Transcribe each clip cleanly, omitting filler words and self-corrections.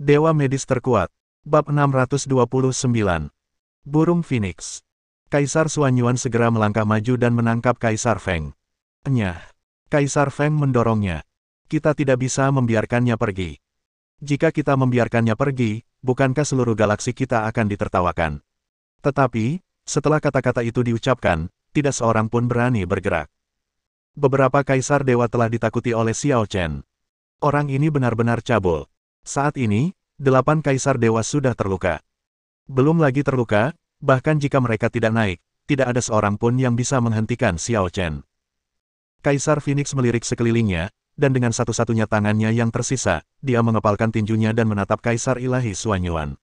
Dewa Medis Terkuat. Bab 629. Burung Phoenix. Kaisar Xuanyuan segera melangkah maju dan menangkap Kaisar Feng. Enyah. Kaisar Feng mendorongnya. Kita tidak bisa membiarkannya pergi. Jika kita membiarkannya pergi, bukankah seluruh galaksi kita akan ditertawakan? Tetapi, setelah kata-kata itu diucapkan, tidak seorang pun berani bergerak. Beberapa kaisar dewa telah ditakuti oleh Xiao Chen. Orang ini benar-benar cabul. Saat ini, 8 kaisar dewa sudah terluka. Belum lagi terluka, bahkan jika mereka tidak naik, tidak ada seorang pun yang bisa menghentikan Xiao Chen. Kaisar Phoenix melirik sekelilingnya, dan dengan satu-satunya tangannya yang tersisa, dia mengepalkan tinjunya dan menatap Kaisar Ilahi Xuanyuan.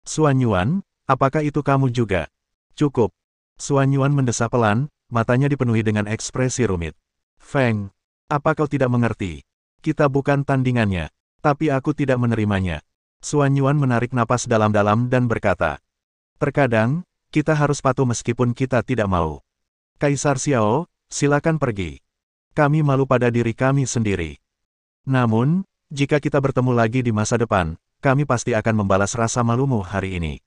Xuanyuan, apakah itu kamu juga? Cukup. Xuanyuan mendesah pelan, matanya dipenuhi dengan ekspresi rumit. Feng, apa kau tidak mengerti? Kita bukan tandingannya. Tapi aku tidak menerimanya. Xuanyuan menarik napas dalam-dalam dan berkata, terkadang, kita harus patuh meskipun kita tidak mau. Kaisar Xiao, silakan pergi. Kami malu pada diri kami sendiri. Namun, jika kita bertemu lagi di masa depan, kami pasti akan membalas rasa malumu hari ini.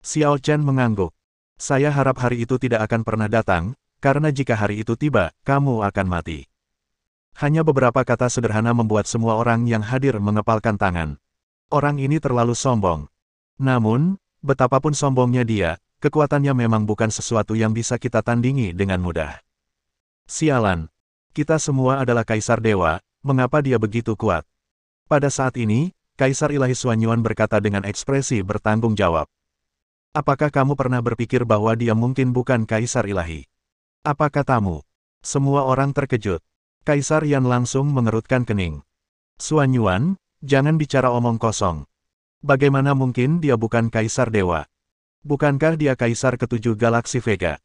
Xiao Chen mengangguk. Saya harap hari itu tidak akan pernah datang, karena jika hari itu tiba, kamu akan mati. Hanya beberapa kata sederhana membuat semua orang yang hadir mengepalkan tangan. Orang ini terlalu sombong. Namun, betapapun sombongnya dia, kekuatannya memang bukan sesuatu yang bisa kita tandingi dengan mudah. Sialan. Kita semua adalah kaisar dewa, mengapa dia begitu kuat? Pada saat ini, Kaisar Ilahi Xuanyuan berkata dengan ekspresi bertanggung jawab. Apakah kamu pernah berpikir bahwa dia mungkin bukan kaisar ilahi? Apa katamu? Semua orang terkejut. Kaisar Yan langsung mengerutkan kening. Xuanyuan, jangan bicara omong kosong. Bagaimana mungkin dia bukan kaisar dewa? Bukankah dia kaisar ketujuh galaksi Vega?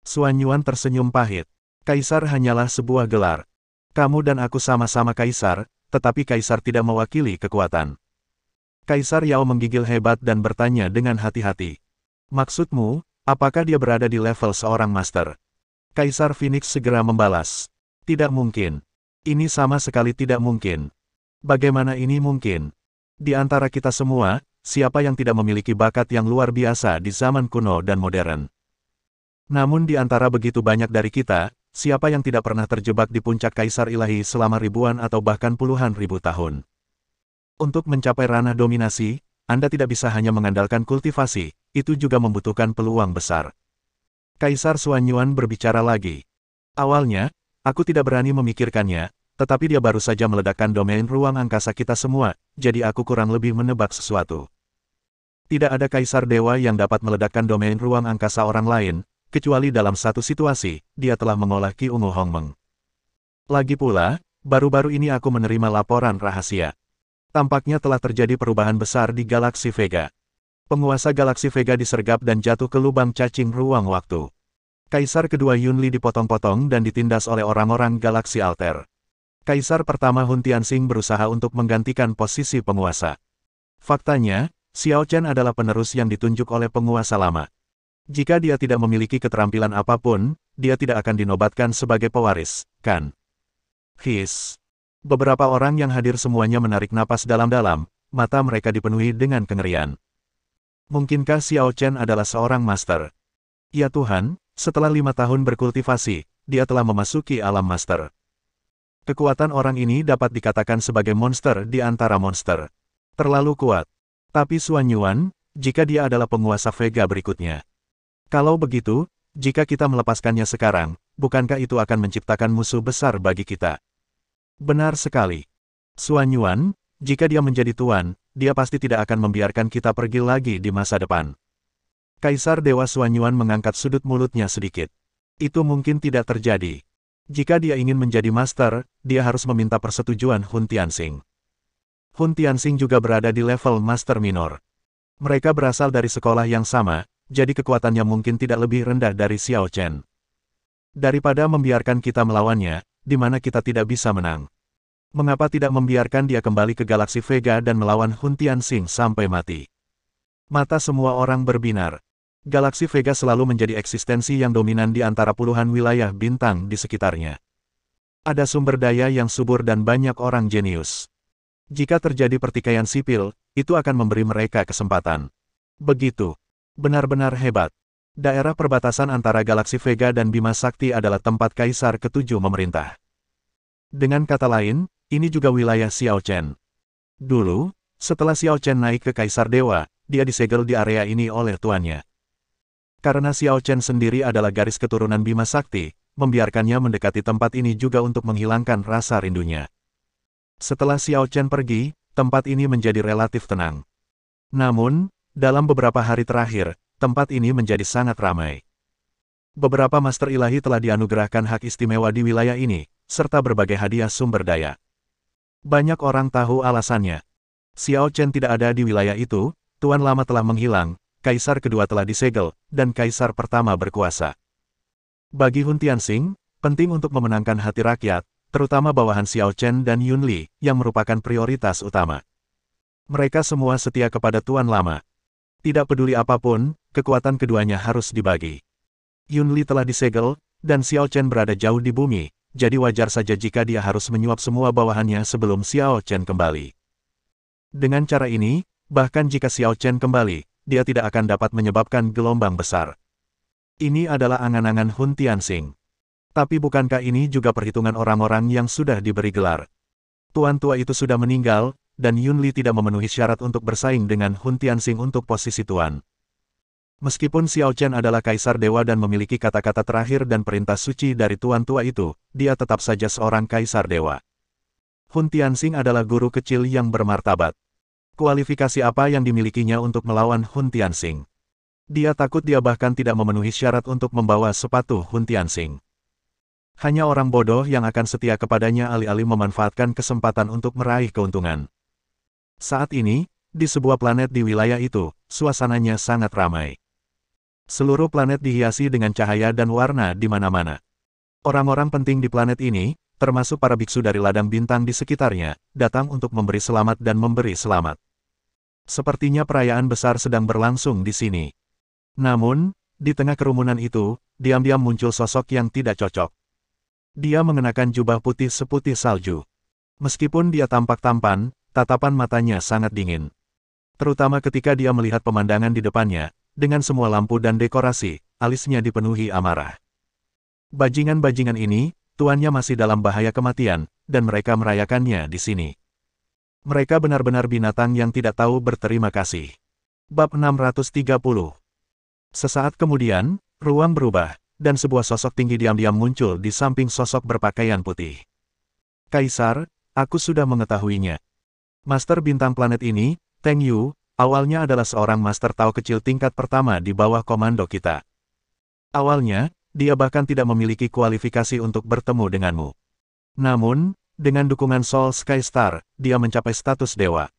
Xuanyuan tersenyum pahit. Kaisar hanyalah sebuah gelar. Kamu dan aku sama-sama kaisar, tetapi kaisar tidak mewakili kekuatan. Kaisar Yao menggigil hebat dan bertanya dengan hati-hati. Maksudmu, apakah dia berada di level seorang master? Kaisar Phoenix segera membalas. Tidak mungkin. Ini sama sekali tidak mungkin. Bagaimana ini mungkin? Di antara kita semua, siapa yang tidak memiliki bakat yang luar biasa di zaman kuno dan modern? Namun di antara begitu banyak dari kita, siapa yang tidak pernah terjebak di puncak kaisar ilahi selama ribuan atau bahkan puluhan ribu tahun? Untuk mencapai ranah dominasi, Anda tidak bisa hanya mengandalkan kultivasi, itu juga membutuhkan peluang besar. Kaisar Xuanyuan berbicara lagi. Awalnya, aku tidak berani memikirkannya, tetapi dia baru saja meledakkan domain ruang angkasa kita semua, jadi aku kurang lebih menebak sesuatu. Tidak ada kaisar dewa yang dapat meledakkan domain ruang angkasa orang lain, kecuali dalam satu situasi, dia telah mengolah Qi Ungu Hongmeng. Lagi pula, baru-baru ini aku menerima laporan rahasia. Tampaknya telah terjadi perubahan besar di galaksi Vega. Penguasa galaksi Vega disergap dan jatuh ke lubang cacing ruang waktu. Kaisar kedua Yunli dipotong-potong dan ditindas oleh orang-orang galaksi alter. Kaisar pertama Hun Tianxing berusaha untuk menggantikan posisi penguasa. Faktanya, Xiao Chen adalah penerus yang ditunjuk oleh penguasa lama. Jika dia tidak memiliki keterampilan apapun, dia tidak akan dinobatkan sebagai pewaris, kan? His. Beberapa orang yang hadir semuanya menarik napas dalam-dalam, mata mereka dipenuhi dengan kengerian. Mungkinkah Xiao Chen adalah seorang master? Ya Tuhan, setelah 5 tahun berkultivasi, dia telah memasuki alam master. Kekuatan orang ini dapat dikatakan sebagai monster di antara monster. Terlalu kuat. Tapi Xuanyuan, jika dia adalah penguasa Vega berikutnya. Kalau begitu, jika kita melepaskannya sekarang, bukankah itu akan menciptakan musuh besar bagi kita? Benar sekali. Xuanyuan, jika dia menjadi tuan, dia pasti tidak akan membiarkan kita pergi lagi di masa depan. Kaisar Dewa Xuanyuan mengangkat sudut mulutnya sedikit. Itu mungkin tidak terjadi. Jika dia ingin menjadi master, dia harus meminta persetujuan Hun Tianxing. Hun Tianxing juga berada di level master minor. Mereka berasal dari sekolah yang sama, jadi kekuatannya mungkin tidak lebih rendah dari Xiao Chen. Daripada membiarkan kita melawannya, di mana kita tidak bisa menang. Mengapa tidak membiarkan dia kembali ke galaksi Vega dan melawan Hun Tianxing sampai mati? Mata semua orang berbinar. Galaksi Vega selalu menjadi eksistensi yang dominan di antara puluhan wilayah bintang di sekitarnya. Ada sumber daya yang subur dan banyak orang jenius. Jika terjadi pertikaian sipil, itu akan memberi mereka kesempatan. Begitu. Benar-benar hebat. Daerah perbatasan antara galaksi Vega dan Bima Sakti adalah tempat Kaisar Ketujuh memerintah. Dengan kata lain, ini juga wilayah Xiao Chen. Dulu, setelah Xiao Chen naik ke Kaisar Dewa, dia disegel di area ini oleh tuannya. Karena Xiao Chen sendiri adalah garis keturunan Bima Sakti, membiarkannya mendekati tempat ini juga untuk menghilangkan rasa rindunya. Setelah Xiao Chen pergi, tempat ini menjadi relatif tenang. Namun, dalam beberapa hari terakhir, tempat ini menjadi sangat ramai. Beberapa master ilahi telah dianugerahkan hak istimewa di wilayah ini, serta berbagai hadiah sumber daya. Banyak orang tahu alasannya. Xiao Chen tidak ada di wilayah itu, Tuan Lama telah menghilang, Kaisar kedua telah disegel, dan Kaisar pertama berkuasa. Bagi Hun Tianxing, penting untuk memenangkan hati rakyat, terutama bawahan Xiao Chen dan Yun Li, yang merupakan prioritas utama. Mereka semua setia kepada Tuan Lama. Tidak peduli apapun, kekuatan keduanya harus dibagi. Yun Li telah disegel, dan Xiao Chen berada jauh di bumi, jadi wajar saja jika dia harus menyuap semua bawahannya sebelum Xiao Chen kembali. Dengan cara ini, bahkan jika Xiao Chen kembali, dia tidak akan dapat menyebabkan gelombang besar. Ini adalah angan-angan Hun Tianxing. Tapi bukankah ini juga perhitungan orang-orang yang sudah diberi gelar? Tuan tua itu sudah meninggal, dan Yun Li tidak memenuhi syarat untuk bersaing dengan Hun Tianxing untuk posisi tuan. Meskipun Xiao Chen adalah Kaisar Dewa dan memiliki kata-kata terakhir dan perintah suci dari tuan tua itu, dia tetap saja seorang Kaisar Dewa. Hun Tianxing adalah guru kecil yang bermartabat. Kualifikasi apa yang dimilikinya untuk melawan Hun Tianxing? Dia takut dia bahkan tidak memenuhi syarat untuk membawa sepatu Hun Tianxing. Hanya orang bodoh yang akan setia kepadanya alih-alih memanfaatkan kesempatan untuk meraih keuntungan. Saat ini, di sebuah planet di wilayah itu, suasananya sangat ramai. Seluruh planet dihiasi dengan cahaya dan warna di mana-mana. Orang-orang penting di planet ini, termasuk para biksu dari ladang bintang di sekitarnya, datang untuk memberi selamat dan memberi selamat. Sepertinya perayaan besar sedang berlangsung di sini. Namun, di tengah kerumunan itu, diam-diam muncul sosok yang tidak cocok. Dia mengenakan jubah putih seputih salju. Meskipun dia tampak tampan, tatapan matanya sangat dingin. Terutama ketika dia melihat pemandangan di depannya, dengan semua lampu dan dekorasi, alisnya dipenuhi amarah. Bajingan-bajingan ini, tuannya masih dalam bahaya kematian, dan mereka merayakannya di sini. Mereka benar-benar binatang yang tidak tahu berterima kasih. Bab 630. Sesaat kemudian, ruang berubah, dan sebuah sosok tinggi diam-diam muncul di samping sosok berpakaian putih. Kaisar, aku sudah mengetahuinya. Master bintang planet ini, Teng Yu, awalnya adalah seorang master Tao kecil tingkat pertama di bawah komando kita. Awalnya, dia bahkan tidak memiliki kualifikasi untuk bertemu denganmu. Namun, dengan dukungan Soul Sky Star, dia mencapai status dewa.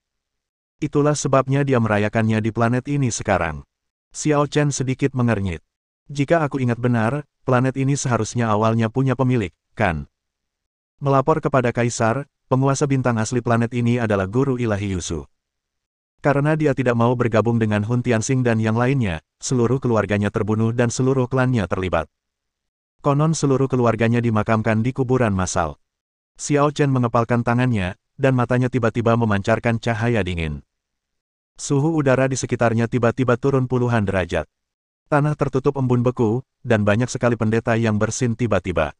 Itulah sebabnya dia merayakannya di planet ini sekarang. Xiao Chen sedikit mengernyit. Jika aku ingat benar, planet ini seharusnya awalnya punya pemilik, kan? Melapor kepada Kaisar, penguasa bintang asli planet ini adalah Guru Ilahi Yusu. Karena dia tidak mau bergabung dengan Hun Tianxing dan yang lainnya, seluruh keluarganya terbunuh dan seluruh klannya terlibat. Konon seluruh keluarganya dimakamkan di kuburan massal. Xiao Chen mengepalkan tangannya, dan matanya tiba-tiba memancarkan cahaya dingin. Suhu udara di sekitarnya tiba-tiba turun puluhan derajat. Tanah tertutup embun beku, dan banyak sekali pendeta yang bersin tiba-tiba.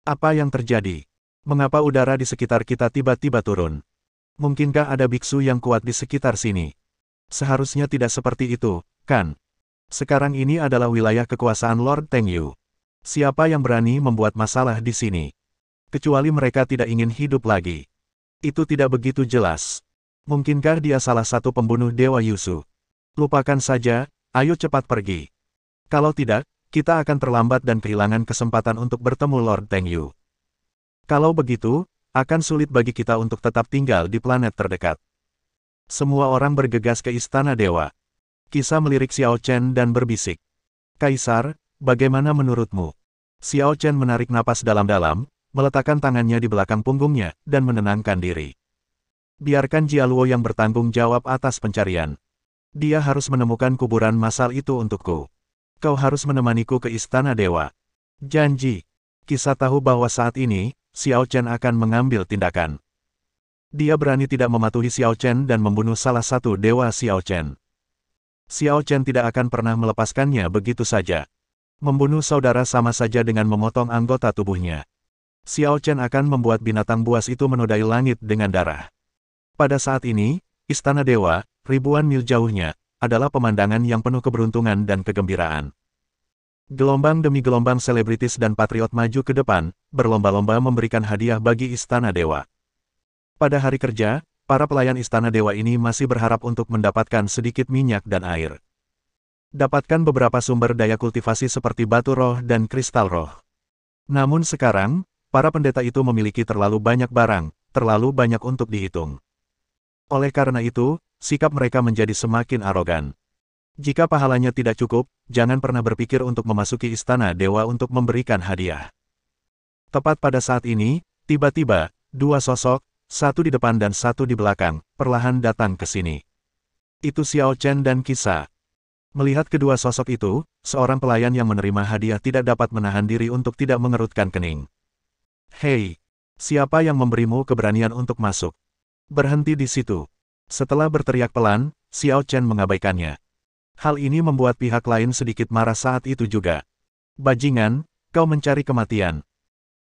Apa yang terjadi? Mengapa udara di sekitar kita tiba-tiba turun? Mungkinkah ada biksu yang kuat di sekitar sini? Seharusnya tidak seperti itu, kan? Sekarang ini adalah wilayah kekuasaan Lord Teng Yu. Siapa yang berani membuat masalah di sini? Kecuali mereka tidak ingin hidup lagi. Itu tidak begitu jelas. Mungkinkah dia salah satu pembunuh Dewa Yusu? Lupakan saja, ayo cepat pergi. Kalau tidak, kita akan terlambat dan kehilangan kesempatan untuk bertemu Lord Teng Yu. Kalau begitu, akan sulit bagi kita untuk tetap tinggal di planet terdekat. Semua orang bergegas ke Istana Dewa. Kisah melirik Xiao Chen dan berbisik. Kaisar, bagaimana menurutmu? Xiao Chen menarik napas dalam-dalam, meletakkan tangannya di belakang punggungnya, dan menenangkan diri. Biarkan Jialuo yang bertanggung jawab atas pencarian. Dia harus menemukan kuburan massal itu untukku. Kau harus menemaniku ke Istana Dewa. Janji. Kisah tahu bahwa saat ini, Xiao Chen akan mengambil tindakan. Dia berani tidak mematuhi Xiao Chen dan membunuh salah satu dewa Xiao Chen. Xiao Chen tidak akan pernah melepaskannya begitu saja. Membunuh saudara sama saja dengan memotong anggota tubuhnya. Xiao Chen akan membuat binatang buas itu menodai langit dengan darah. Pada saat ini, Istana Dewa, ribuan mil jauhnya, adalah pemandangan yang penuh keberuntungan dan kegembiraan. Gelombang demi gelombang selebritis dan patriot maju ke depan, berlomba-lomba memberikan hadiah bagi Istana Dewa. Pada hari kerja, para pelayan Istana Dewa ini masih berharap untuk mendapatkan sedikit minyak dan air. Dapatkan beberapa sumber daya kultivasi seperti batu roh dan kristal roh. Namun sekarang, para pendeta itu memiliki terlalu banyak barang, terlalu banyak untuk dihitung. Oleh karena itu, sikap mereka menjadi semakin arogan. Jika pahalanya tidak cukup, jangan pernah berpikir untuk memasuki Istana Dewa untuk memberikan hadiah. Tepat pada saat ini, tiba-tiba, dua sosok, satu di depan dan satu di belakang, perlahan datang ke sini. Itu Xiao Chen dan Qisa. Melihat kedua sosok itu, seorang pelayan yang menerima hadiah tidak dapat menahan diri untuk tidak mengerutkan kening. Hei, siapa yang memberimu keberanian untuk masuk? Berhenti di situ. Setelah berteriak pelan, Xiao Chen mengabaikannya. Hal ini membuat pihak lain sedikit marah saat itu juga. Bajingan, kau mencari kematian.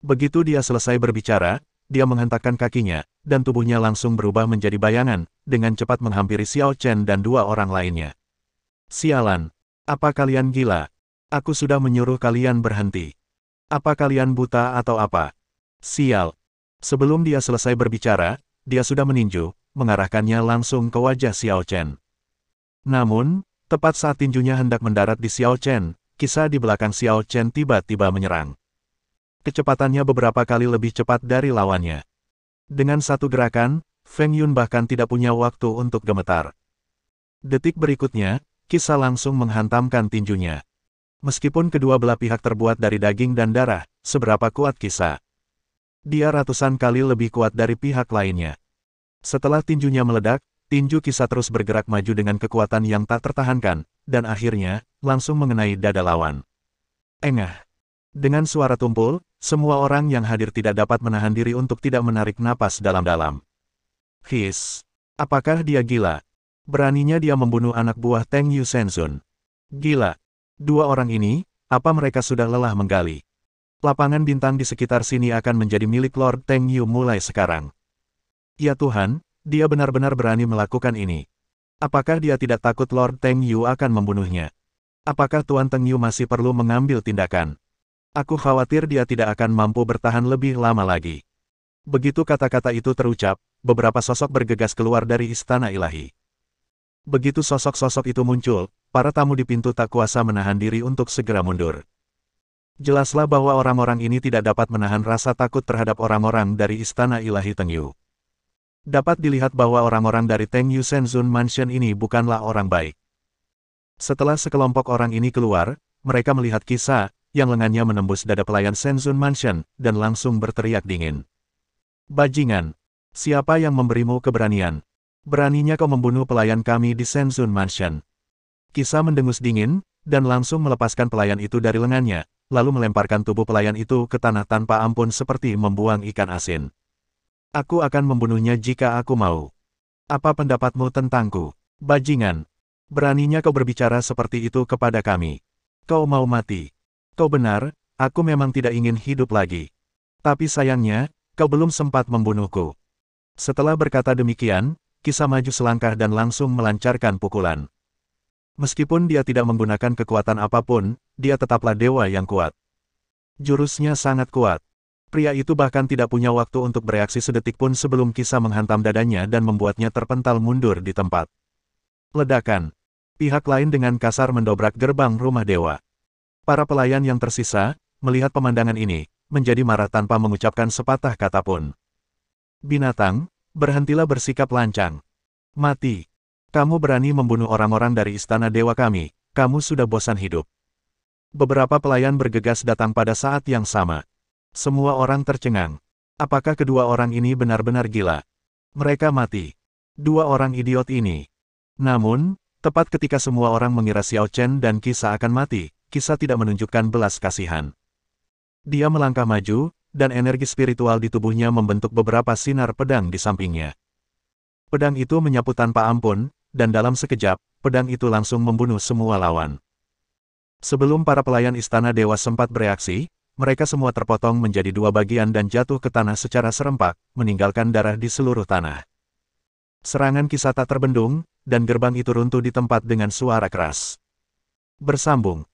Begitu dia selesai berbicara, dia menghentakkan kakinya, dan tubuhnya langsung berubah menjadi bayangan, dengan cepat menghampiri Xiao Chen dan dua orang lainnya. Sialan, apa kalian gila? Aku sudah menyuruh kalian berhenti. Apa kalian buta atau apa? Sial. Sebelum dia selesai berbicara, dia sudah meninju, mengarahkannya langsung ke wajah Xiao Chen. Namun, tepat saat tinjunya hendak mendarat di Xiao Chen, Qisa di belakang Xiao Chen tiba-tiba menyerang. Kecepatannya beberapa kali lebih cepat dari lawannya. Dengan satu gerakan, Feng Yun bahkan tidak punya waktu untuk gemetar. Detik berikutnya, Qisa langsung menghantamkan tinjunya. Meskipun kedua belah pihak terbuat dari daging dan darah, seberapa kuat Qisa? Dia ratusan kali lebih kuat dari pihak lainnya. Setelah tinjunya meledak, tinju Qisa terus bergerak maju dengan kekuatan yang tak tertahankan, dan akhirnya, langsung mengenai dada lawan. Engah. Dengan suara tumpul, semua orang yang hadir tidak dapat menahan diri untuk tidak menarik napas dalam-dalam. His. Apakah dia gila? Beraninya dia membunuh anak buah Teng Yu Shenzun. Gila. Dua orang ini, apa mereka sudah lelah menggali? Lapangan bintang di sekitar sini akan menjadi milik Lord Teng Yu mulai sekarang. Ya Tuhan, dia benar-benar berani melakukan ini. Apakah dia tidak takut Lord Teng Yu akan membunuhnya? Apakah Tuan Teng Yu masih perlu mengambil tindakan? Aku khawatir dia tidak akan mampu bertahan lebih lama lagi. Begitu kata-kata itu terucap, beberapa sosok bergegas keluar dari istana ilahi. Begitu sosok-sosok itu muncul, para tamu di pintu tak kuasa menahan diri untuk segera mundur. Jelaslah bahwa orang-orang ini tidak dapat menahan rasa takut terhadap orang-orang dari istana ilahi Teng Yu. Dapat dilihat bahwa orang-orang dari Teng Yu Shenzun Mansion ini bukanlah orang baik. Setelah sekelompok orang ini keluar, mereka melihat Qisa, yang lengannya menembus dada pelayan Shenzun Mansion, dan langsung berteriak dingin. Bajingan! Siapa yang memberimu keberanian? Beraninya kau membunuh pelayan kami di Shenzun Mansion. Qisa mendengus dingin, dan langsung melepaskan pelayan itu dari lengannya, lalu melemparkan tubuh pelayan itu ke tanah tanpa ampun seperti membuang ikan asin. Aku akan membunuhnya jika aku mau. Apa pendapatmu tentangku? Bajingan! Beraninya kau berbicara seperti itu kepada kami. Kau mau mati. Kau benar, aku memang tidak ingin hidup lagi. Tapi sayangnya, kau belum sempat membunuhku. Setelah berkata demikian, Qisa maju selangkah dan langsung melancarkan pukulan. Meskipun dia tidak menggunakan kekuatan apapun, dia tetaplah dewa yang kuat. Jurusnya sangat kuat. Pria itu bahkan tidak punya waktu untuk bereaksi sedetik pun sebelum Qisa menghantam dadanya dan membuatnya terpental mundur di tempat. Ledakan. Pihak lain dengan kasar mendobrak gerbang rumah dewa. Para pelayan yang tersisa, melihat pemandangan ini, menjadi marah tanpa mengucapkan sepatah kata pun. Binatang, berhentilah bersikap lancang. Mati. Kamu berani membunuh orang-orang dari istana dewa kami, kamu sudah bosan hidup. Beberapa pelayan bergegas datang pada saat yang sama. Semua orang tercengang. Apakah kedua orang ini benar-benar gila? Mereka mati. Dua orang idiot ini. Namun, tepat ketika semua orang mengira Xiao Chen dan Qisa akan mati, Qisa tidak menunjukkan belas kasihan. Dia melangkah maju, dan energi spiritual di tubuhnya membentuk beberapa sinar pedang di sampingnya. Pedang itu menyapu tanpa ampun, dan dalam sekejap, pedang itu langsung membunuh semua lawan. Sebelum para pelayan Istana Dewa sempat bereaksi, mereka semua terpotong menjadi dua bagian dan jatuh ke tanah secara serempak, meninggalkan darah di seluruh tanah. Serangan Kisata terbendung, dan gerbang itu runtuh di tempat dengan suara keras. Bersambung.